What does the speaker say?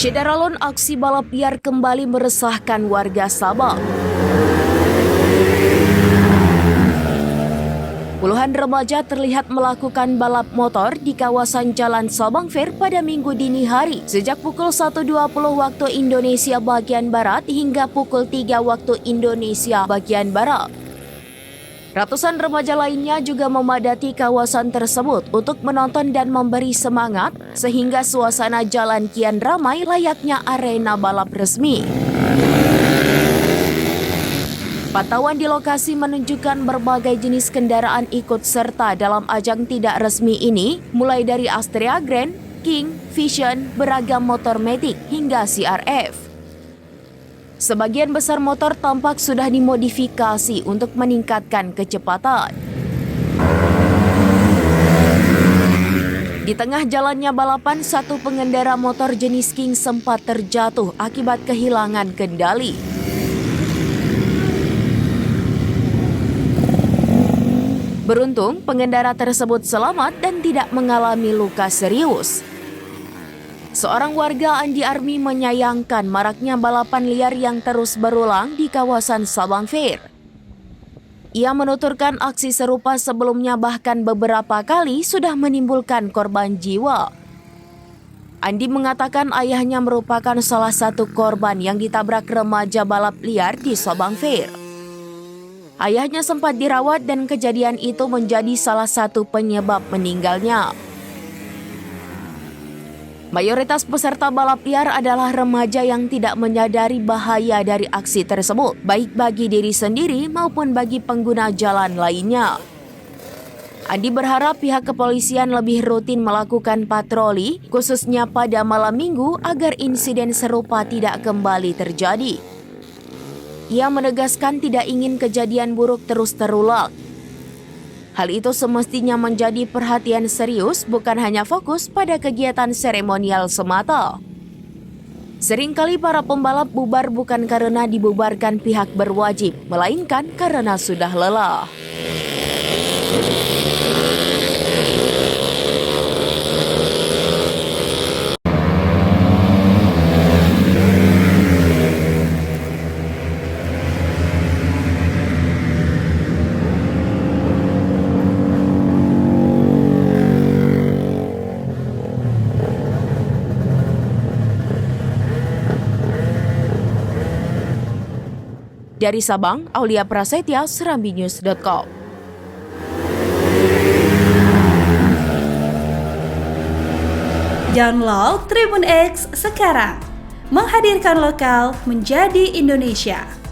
Syederalon aksi balap liar kembali meresahkan warga Sabang. Puluhan remaja terlihat melakukan balap motor di kawasan Jalan Sabang Fair pada Minggu dini hari sejak pukul 1.20 waktu Indonesia bagian Barat hingga pukul 3 waktu Indonesia bagian Barat. Ratusan remaja lainnya juga memadati kawasan tersebut untuk menonton dan memberi semangat sehingga suasana jalan kian ramai layaknya arena balap resmi. Pantauan di lokasi menunjukkan berbagai jenis kendaraan ikut serta dalam ajang tidak resmi ini, mulai dari Astrea Grand, King, Vision, beragam motor matic hingga CRF. Sebagian besar motor tampak sudah dimodifikasi untuk meningkatkan kecepatan. Di tengah jalannya balapan, satu pengendara motor jenis King sempat terjatuh akibat kehilangan kendali. Beruntung, pengendara tersebut selamat dan tidak mengalami luka serius. Seorang warga Andi Army menyayangkan maraknya balapan liar yang terus berulang di kawasan Sabang Fair. Ia menuturkan aksi serupa sebelumnya bahkan beberapa kali sudah menimbulkan korban jiwa. Andi mengatakan ayahnya merupakan salah satu korban yang ditabrak remaja balap liar di Sabang Fair. Ayahnya sempat dirawat dan kejadian itu menjadi salah satu penyebab meninggalnya. Mayoritas peserta balap liar adalah remaja yang tidak menyadari bahaya dari aksi tersebut, baik bagi diri sendiri maupun bagi pengguna jalan lainnya. Andi berharap pihak kepolisian lebih rutin melakukan patroli, khususnya pada malam minggu agar insiden serupa tidak kembali terjadi. Ia menegaskan tidak ingin kejadian buruk terus terulang. Hal itu semestinya menjadi perhatian serius, bukan hanya fokus pada kegiatan seremonial semata. Seringkali para pembalap bubar bukan karena dibubarkan pihak berwajib, melainkan karena sudah lelah. Dari Sabang, Aulia Prasetya, serambinews.com. Download Tribun X sekarang, menghadirkan lokal menjadi Indonesia.